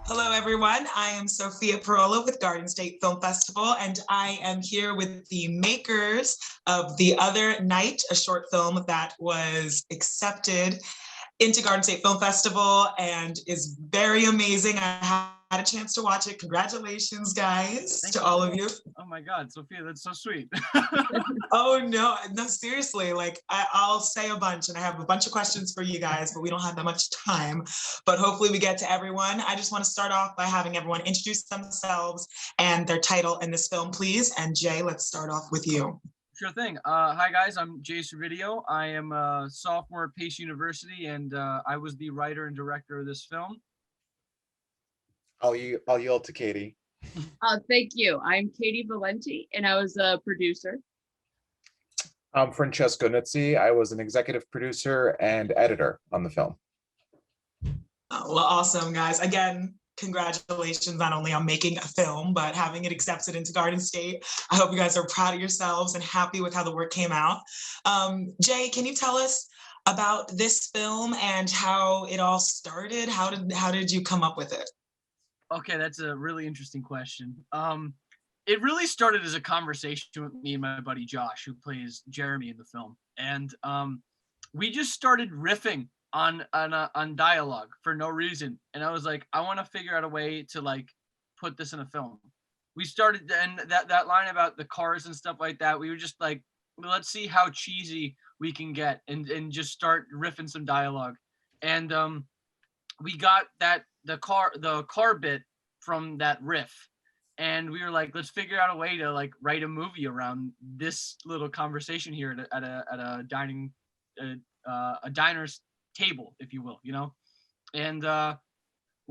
Hello, everyone. I am Sophia Parola with Garden State Film Festival, and I am here with the makers of The Other Night, a short film that was accepted into Garden State Film Festival and is very amazing. I had a chance to watch it. Congratulations, guys, to all of you. Oh my God, Sophia, that's so sweet. Oh no, seriously, like I'll say a bunch and I have a bunch of questions for you guys, but we don't have that much time. But hopefully we get to everyone. I just want to start off by having everyone introduce themselves and their title in this film, please. And Jay, let's start off with you. Sure thing. Hi guys, I'm Jay Servedio. I am a sophomore at Pace University, and I was the writer and director of this film. I'll yield to Katie. Thank you. I'm Katie Valenti, and I was a producer. I'm Francesco Nuzzi. I was an executive producer and editor on the film. Oh, well, awesome, guys. Again, congratulations not only on making a film, but having it accepted into Garden State. I hope you guys are proud of yourselves and happy with how the work came out. Jay, can you tell us about this film and how it all started? How did you come up with it? Okay, that's a really interesting question. It really started as a conversation with me and my buddy Josh, who plays Jeremy in the film, and we just started riffing on dialogue for no reason. And I was like, I want to figure out a way to like put this in a film. We started, and that line about the cars and stuff like that, we were just like, let's see how cheesy we can get and just start riffing some dialogue. And we got the car bit from that riff, and we were like, let's figure out a way to like write a movie around this little conversation here at a diner's table, if you will, you know. And well,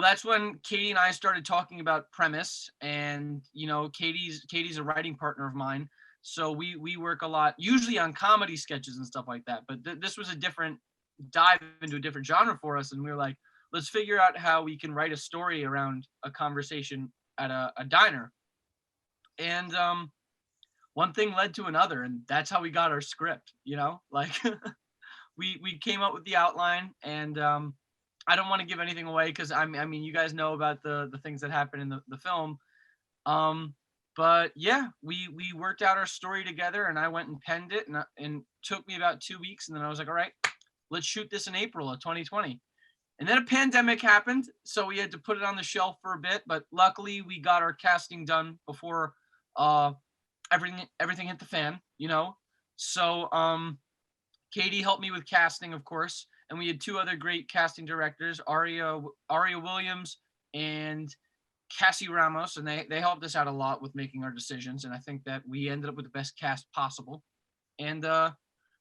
that's when Katie and I started talking about premise, and you know, Katie's a writing partner of mine, so we work a lot usually on comedy sketches and stuff like that, but this was a different dive into a different genre for us, and we were like, let's figure out how we can write a story around a conversation at a diner. And one thing led to another, and that's how we got our script, you know, like we came up with the outline, and I don't want to give anything away because I mean, you guys know about the things that happen in the film. But yeah, we worked out our story together, and I went and penned it, and it took me about 2 weeks, and then I was like, all right, let's shoot this in April of 2020. And then a pandemic happened, so we had to put it on the shelf for a bit. But luckily, we got our casting done before everything hit the fan, you know. So Katie helped me with casting, of course, and we had two other great casting directors, Aria Williams and Cassie Ramos, and they helped us out a lot with making our decisions. And I think that we ended up with the best cast possible. And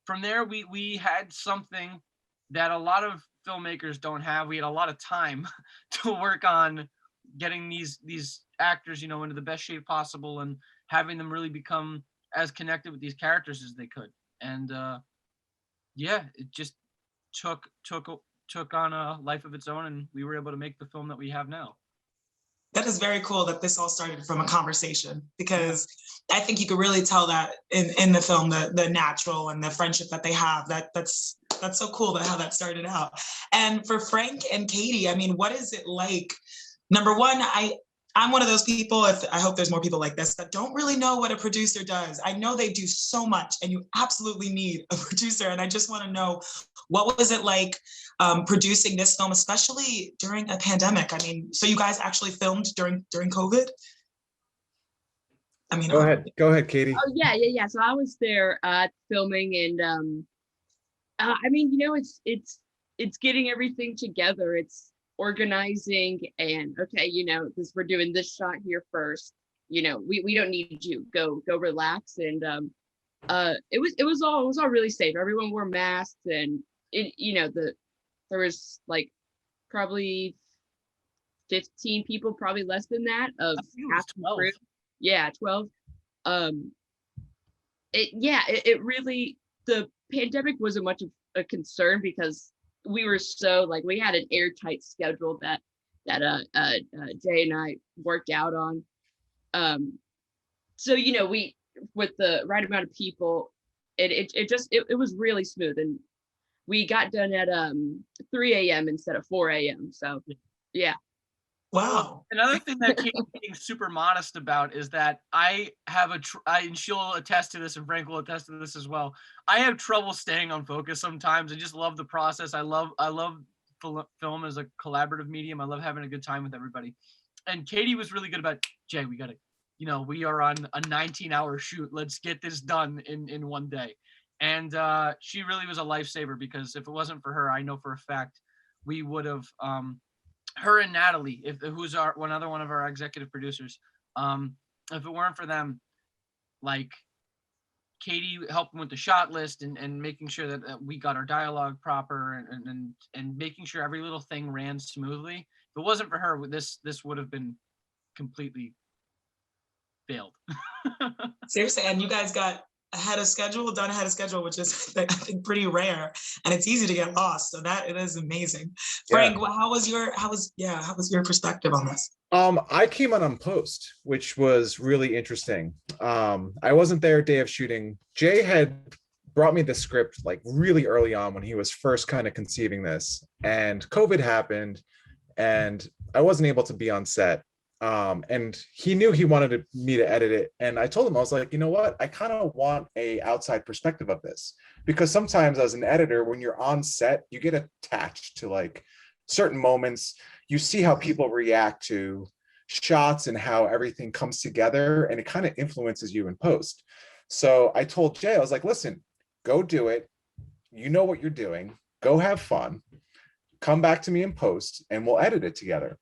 from there, we had something that a lot of filmmakers don't have. We had a lot of time to work on getting these actors, you know, into the best shape possible and having them really become as connected with these characters as they could. And yeah, it just took on a life of its own, and we were able to make the film that we have now. That is very cool that this all started from a conversation, because I think you could really tell that in the film, the natural and the friendship that they have. That's so cool how that started out. And for Frank and Katie, I mean, what is it like? Number one, I'm one of those people, I hope there's more people like this, that don't really know what a producer does. I know they do so much, and you absolutely need a producer. And I just want to know, what was it like producing this film, especially during a pandemic? I mean, so you guys actually filmed during COVID? I mean, go ahead, Katie. Oh yeah. So I was there filming, and I mean, you know, it's getting everything together. It's organizing, and okay, you know, this, we're doing this shot here first. You know, we don't need you. Go relax. And it was all really safe. Everyone wore masks, and it, you know, there was like probably 15 people, probably less than that, of half the crew. Yeah, 12. It really, the pandemic wasn't much of a concern because we were so, like, we had an airtight schedule that Jay and I worked out on. So, you know, we, with the right amount of people, it was really smooth, and we got done at 3 a.m. instead of 4 a.m. So yeah. Wow. Another thing that Katie's being super modest about is that I have and she'll attest to this, and Frank will attest to this as well. I have trouble staying on focus sometimes. I just love the process. I love film as a collaborative medium. I love having a good time with everybody. And Katie was really good about, Jay, we gotta, we are on a 19-hour shoot. Let's get this done in one day. And she really was a lifesaver, because if it wasn't for her, I know for a fact we would have. Her and Natalie, who's another one of our executive producers, if it weren't for them, like Katie helping with the shot list and making sure that we got our dialogue proper and making sure every little thing ran smoothly. If it wasn't for her, this would have been completely failed. Seriously, and you guys got done ahead of schedule, which is I think pretty rare, and it's easy to get lost. So that it is amazing. Frank, how was your perspective on this? I came on post, which was really interesting. I wasn't there day of shooting. Jay had brought me the script like really early on when he was first kind of conceiving this, and COVID happened, and I wasn't able to be on set. And he knew he wanted me to edit it. And I told him, I was like, you know what? I kind of want a outside perspective of this, because sometimes as an editor, when you're on set, you get attached to like certain moments. You see how people react to shots and how everything comes together, and it kind of influences you in post. So I told Jay, I was like, listen, go do it. You know what you're doing. Go have fun. Come back to me in post and we'll edit it together.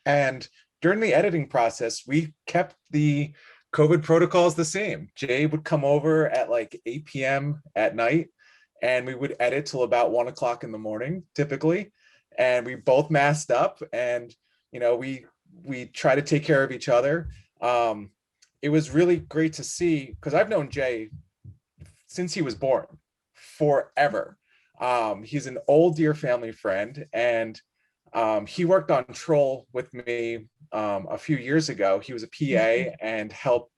And during the editing process, we kept the COVID protocols the same. Jay would come over at like 8 p.m. at night, and we would edit till about 1 o'clock in the morning, typically. And we both masked up, and we try to take care of each other. It was really great to see, because I've known Jay since he was born, forever. He's an old dear family friend, and he worked on Troll with me a few years ago. He was a PA and helped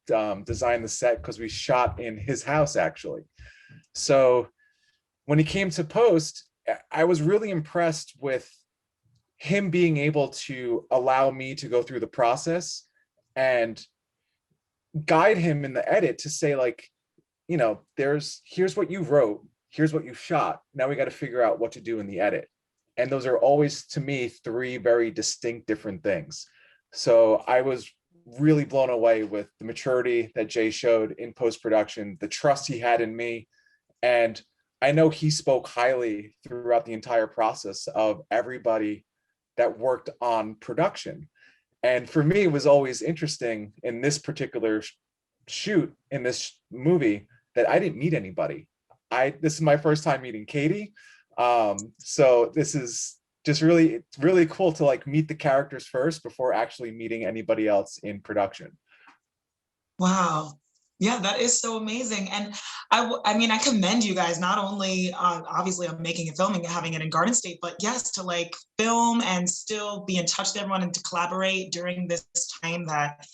design the set, because we shot in his house, actually. So when he came to post, I was really impressed with him being able to allow me to go through the process and guide him in the edit to say, like, here's what you wrote, here's what you shot. Now we got to figure out what to do in the edit. And those are always, to me, 3 very distinct different things. So I was really blown away with the maturity that Jay showed in post-production, the trust he had in me. And I know he spoke highly throughout the entire process of everybody that worked on production. And for me, it was always interesting in this particular shoot, in this movie, that I didn't meet anybody. This is my first time meeting Katie. So this is just really cool to like meet the characters first before actually meeting anybody else in production. Wow. Yeah, that is so amazing. And I mean, I commend you guys, not only obviously on making and filming and having it in Garden State, but yes, to like film and still be in touch with everyone and to collaborate during this time that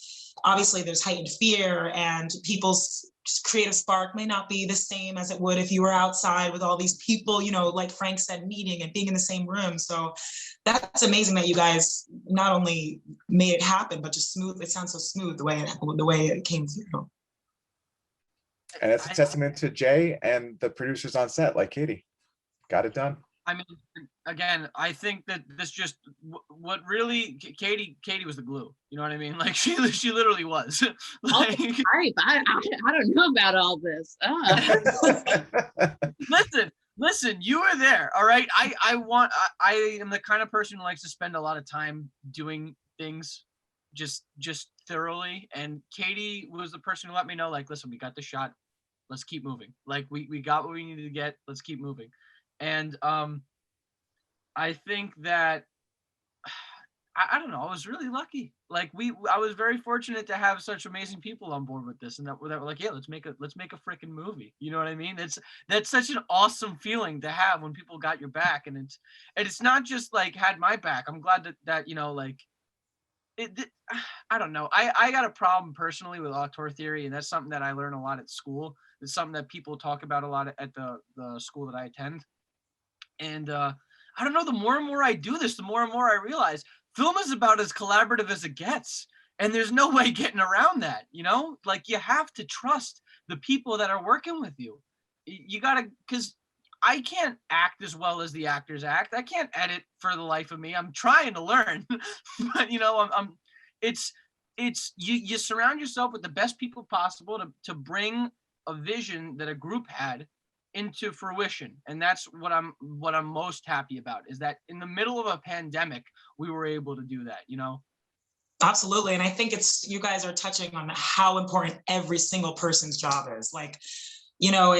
obviously there's heightened fear and people's creative spark may not be the same as it would if you were outside with all these people, like Frank said, meeting and being in the same room. So that's amazing that you guys not only made it happen, but just smooth. It sounds so smooth the way it came through. And that's a testament to Jay and the producers on set, like Katie. Got it done. I mean, again, I think that this just what really Katie was the glue. You know what I mean? Like she literally was. Like, I don't know about all this. Listen, you were there. All right. I am the kind of person who likes to spend a lot of time doing things just thoroughly. And Katie was the person who let me know, like, listen, we got the shot. Let's keep moving. Like we got what we needed to get. Let's keep moving. And I think that I don't know. I was really lucky. Like I was very fortunate to have such amazing people on board with this, and that were like, yeah, let's make a freaking movie. You know what I mean? That's such an awesome feeling to have when people got your back, and it's not just like had my back. I'm glad that like. I don't know. I got a problem personally with auteur theory, and that's something that I learn a lot at school. It's something that people talk about a lot at the school that I attend. And I don't know, the more and more I do this, the more and more I realize film is about as collaborative as it gets. And there's no way getting around that, you know? Like, you have to trust the people that are working with you. You gotta, because I can't act as well as the actors act. I can't edit for the life of me. I'm trying to learn, but you know, it's you surround yourself with the best people possible to bring a vision that a group had into fruition. And that's what I'm most happy about, is that in the middle of a pandemic, we were able to do that, you know? Absolutely. And I think you guys are touching on how important every single person's job is. Like, you know,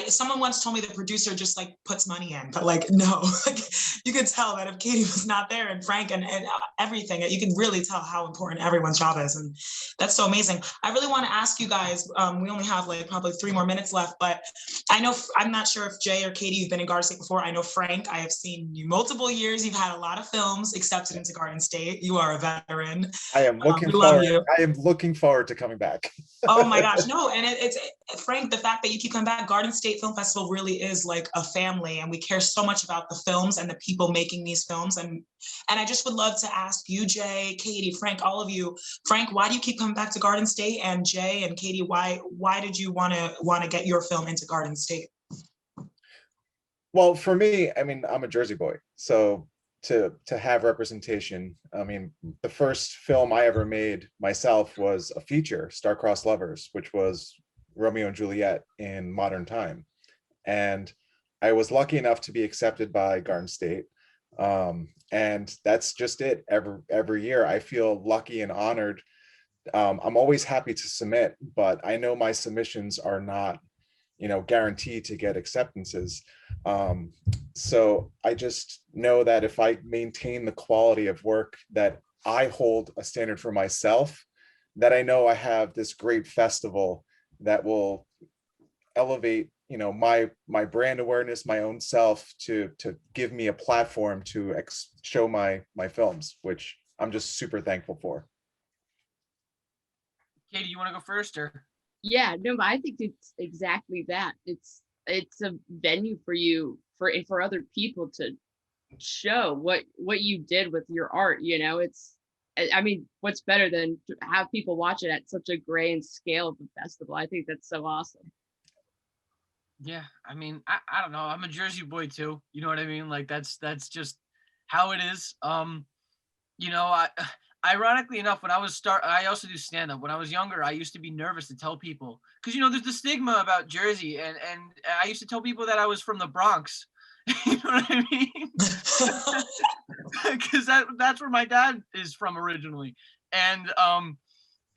someone once told me the producer just like puts money in, but like, no, like, you could tell that if Katie was not there, and Frank and everything, you can really tell how important everyone's job is. And that's so amazing. I really want to ask you guys, we only have like probably 3 more minutes left, but I know, I'm not sure if Jay or Katie, you've been in Garden State before. I know Frank, I have seen you multiple years. You've had a lot of films accepted into Garden State. You are a veteran. I am looking forward to coming back. Oh my gosh, no, and it's Frank, the fact that you keep coming back, Garden State Film Festival really is like a family, and we care so much about the films and the people making these films. And I just would love to ask you, Jay, Katie, Frank, all of you. Frank, why do you keep coming back to Garden State? And Jay and Katie, why did you want to get your film into Garden State? Well, for me, I mean, I'm a Jersey boy, so to have representation. I mean, the first film I ever made myself was a feature, Star-Crossed Lovers, which was Romeo and Juliet in modern time. And I was lucky enough to be accepted by Garden State. And that's just it. Every year I feel lucky and honored. I'm always happy to submit, but I know my submissions are not, you know, guaranteed to get acceptances. So I just know that if I maintain the quality of work that I hold a standard for myself, that I know I have this great festival that will elevate, you know, my brand awareness, my own self, to give me a platform to show my films, which I'm just super thankful for. Katie, you want to go first, or? Yeah, no, but I think it's exactly that. It's a venue for you, for other people to show what you did with your art. You know, I mean, what's better than to have people watch it at such a grand scale of a festival? I think that's so awesome. Yeah, I mean, I don't know. I'm a Jersey boy too. You know what I mean? Like that's just how it is. You know, ironically enough, when I also do stand up. When I was younger, I used to be nervous to tell people, because you know, there's the stigma about Jersey, and I used to tell people that I was from the Bronx. You know what I mean? Because that's where my dad is from originally. And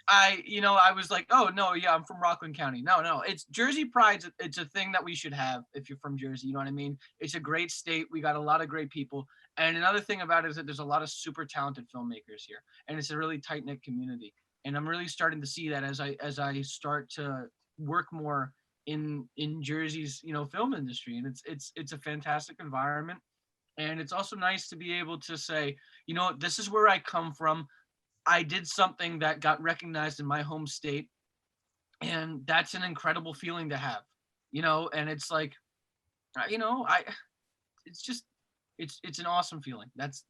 I was like, oh no, yeah, I'm from Rockland County. No, it's Jersey pride. It's a thing that we should have if you're from Jersey. You know what I mean? It's a great state. We got a lot of great people. And another thing about it is that there's a lot of super talented filmmakers here, and it's a really tight knit community. And I'm really starting to see that as I start to work more in Jersey's, you know, film industry. And it's a fantastic environment. And it's also nice to be able to say, you know, this is where I come from. I did something that got recognized in my home state, and that's an incredible feeling to have, you know. And it's like, you know, it's an awesome feeling. That's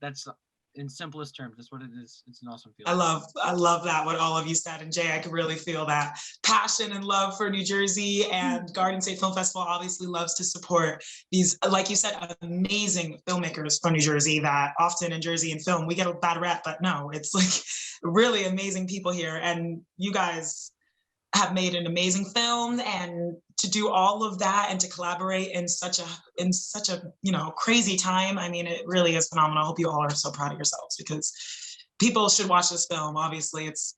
in simplest terms, that's what it is. It's an awesome feeling. I love that, what all of you said. And Jay, I could really feel that passion and love for New Jersey, and Garden State Film Festival obviously loves to support these, like you said, amazing filmmakers from New Jersey that often in Jersey and film, we get a bad rap, but no, it's like really amazing people here. And you guys have made an amazing film, and to do all of that and to collaborate in such a you know, crazy time. I mean, it really is phenomenal. I hope you all are so proud of yourselves, because people should watch this film. Obviously, it's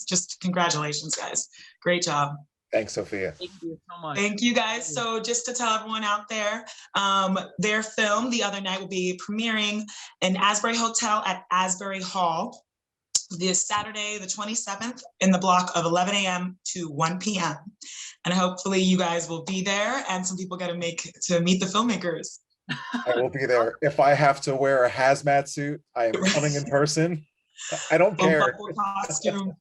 just congratulations, guys. Great job. Thanks, Sophia. Thank you so much. Thank you, guys. So just to tell everyone out there, their film, The Other Night, will be premiering in Asbury Hotel at Asbury Hall this Saturday, the 27th, in the block of 11 a.m. to 1 p.m. And hopefully you guys will be there, and some people get to meet the filmmakers. I will be there. If I have to wear a hazmat suit, I am coming in person. I don't care. Costume.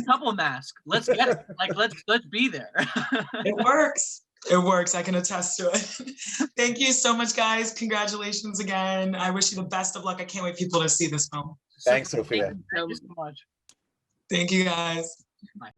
Couple mask. Let's get it. Like let's be there. It works. It works. I can attest to it. Thank you so much, guys. Congratulations again. I wish you the best of luck. I can't wait for people to see this film. Thanks, Sophia, Sophia. Thank you so much. Thank you guys. Bye.